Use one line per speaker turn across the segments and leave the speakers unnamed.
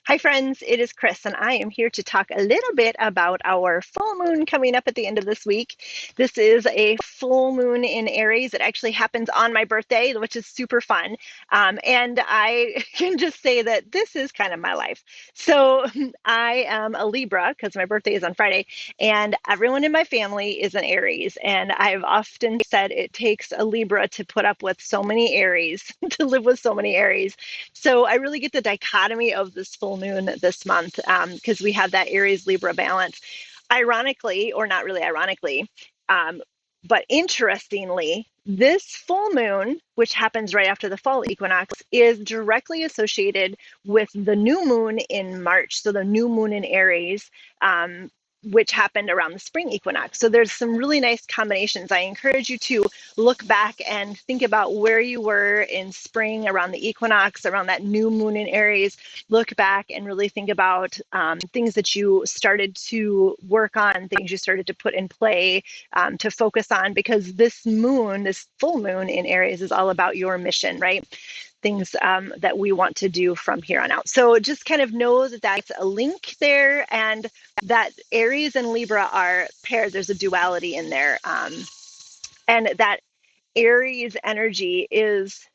Hi, friends. It is Chris, and I am here to talk a little bit about our full moon coming up at the end of this week. This is a full moon in Aries. It actually happens on my birthday, which is super fun. And I can just say that this is kind of my life. So I am a Libra because my birthday is on Friday, and everyone in my family is an Aries. And I've often said it takes a Libra to put up with so many Aries, to live with so many Aries. So I really get the dichotomy of this full moon this month because we have that Aries Libra balance. Ironically, or not really ironically, um, but interestingly, this full moon, which happens right after the fall equinox, is directly associated with the new moon in March. So the new moon in Aries, which happened around the spring equinox. So there's some really nice combinations. I encourage you to look back and think about where you were in spring around the equinox, around that new moon in Aries. Look back and really think about things that you started to work on, things you started to put in play, to focus on, because this moon, this full moon in Aries, is all about your mission, right? Things that we want to do from here on out. So just kind of know that that's a link there, and that Aries and Libra are paired. There's a duality in there. And that Aries energy is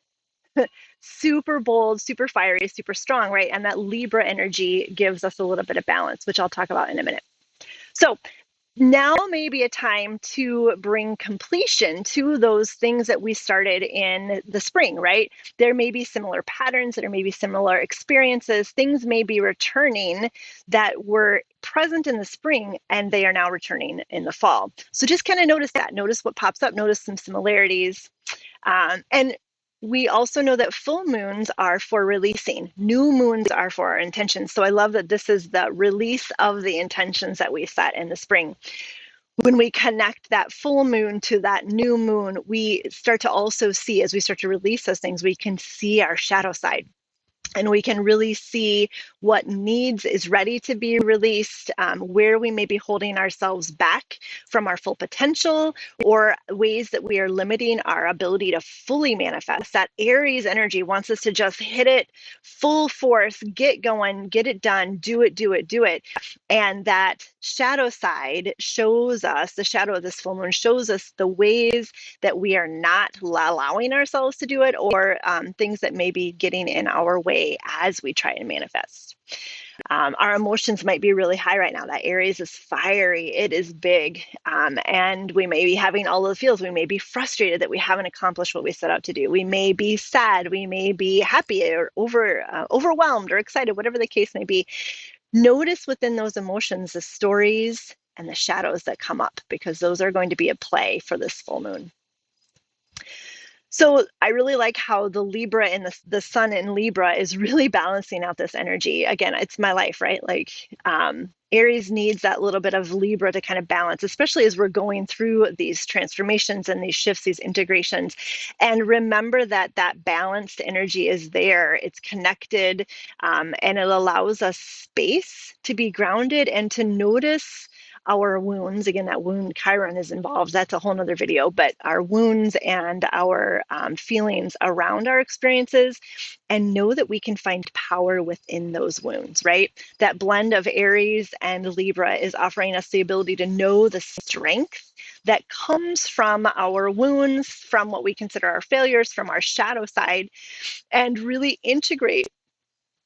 super bold, super fiery, super strong, right? And that Libra energy gives us a little bit of balance, which I'll talk about in a minute. So now may be a time to bring completion to those things that we started in the spring, right? There may be similar patterns, there may be similar experiences, things may be returning that were present in the spring and they are now returning in the fall. So just kind of notice that, notice what pops up, notice some similarities. And we also know that full moons are for releasing. New moons are for our intentions. So I love that this is the release of the intentions that we set in the spring. When we connect that full moon to that new moon, we start to also see, as we start to release those things, we can see our shadow side. And we can really see what needs is ready to be released, where we may be holding ourselves back from our full potential, or ways that we are limiting our ability to fully manifest. That Aries energy wants us to just hit it full force, get going, get it done, do it, do it, do it. And that shadow side shows us, the shadow of this full moon shows us the ways that we are not allowing ourselves to do it, or things that may be getting in our way as we try and manifest. Our emotions might be really high right now. That Aries is fiery, it is big, and we may be having all of the feels. We may be frustrated that we haven't accomplished what we set out to do. We may be sad, we may be happy or overwhelmed or excited, whatever the case may be. Notice within those emotions the stories and the shadows that come up, because those are going to be at play for this full moon. So I really like how the Libra and the sun in Libra is really balancing out this energy. Again, it's my life, right? Like Aries needs that little bit of Libra to kind of balance, especially as we're going through these transformations and these shifts, these integrations. And remember that that balanced energy is there. It's connected, and it allows us space to be grounded and to notice our wounds. Again, that wound Chiron is involved. That's a whole nother video, but our wounds and our feelings around our experiences, and know that we can find power within those wounds, right? That blend of Aries and Libra is offering us the ability to know the strength that comes from our wounds, from what we consider our failures, from our shadow side, and really integrate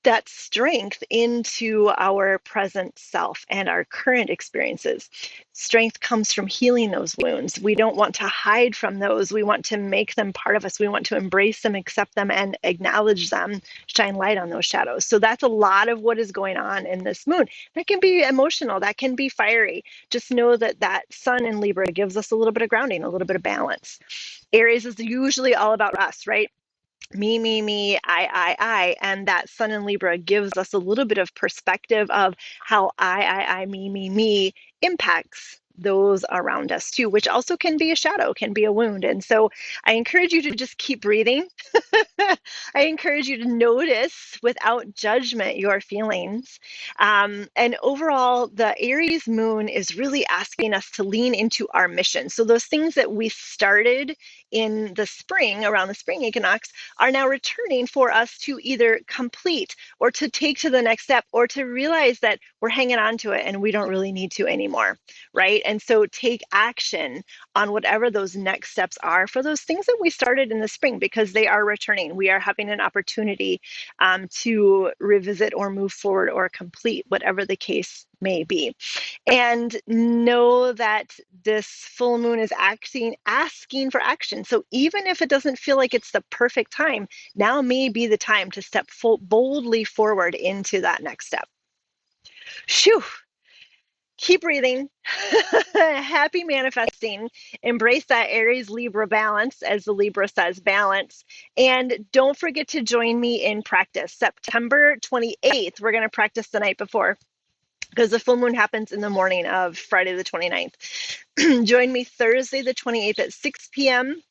that strength into our present self and our current experiences. Strength comes from healing those wounds. We don't want to hide from those. We want to make them part of us. We want to embrace them, accept them, and acknowledge them, shine light on those shadows. So that's a lot of what is going on in this moon. That can be emotional, that can be fiery. Just know that that sun in Libra gives us a little bit of grounding, a little bit of balance. Aries is usually all about us, right? Me, and that sun in Libra gives us a little bit of perspective of how me impacts those around us too, which also can be a shadow, can be a wound. And so I encourage you to just keep breathing. I encourage you to notice without judgment your feelings. And overall, the Aries moon is really asking us to lean into our mission. So those things that we started in the spring, around the spring equinox, are now returning for us to either complete or to take to the next step, or to realize that we're hanging on to it and we don't really need to anymore, right? And so take action on whatever those next steps are for those things that we started in the spring, because they are returning. We are having an opportunity to revisit or move forward or complete whatever the case may be. And know that this full moon is asking for action. So even if it doesn't feel like it's the perfect time, now may be the time to step boldly forward into that next step. Shoo! Keep breathing. Happy manifesting. Embrace that Aries Libra balance, as the Libra says, balance. And don't forget to join me in practice. September 28th, we're going to practice the night before, because the full moon happens in the morning of Friday the 29th. Join me Thursday the 28th at 6 p.m.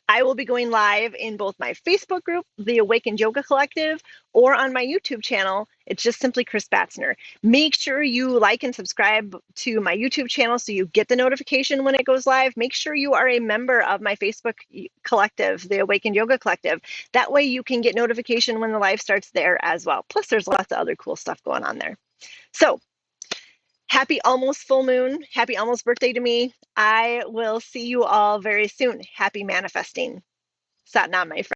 I will be going live in both my Facebook group, the Awakened Yoga Collective, or on my YouTube channel. It's just simply Chris Batzner. Make sure you like and subscribe to my YouTube channel so you get the notification when it goes live. Make sure you are a member of my Facebook collective, the Awakened Yoga Collective. That way you can get notification when the live starts there as well. Plus, there's lots of other cool stuff going on there. So, happy almost full moon. Happy almost birthday to me. I will see you all very soon. Happy manifesting. Sat Nam, my friend.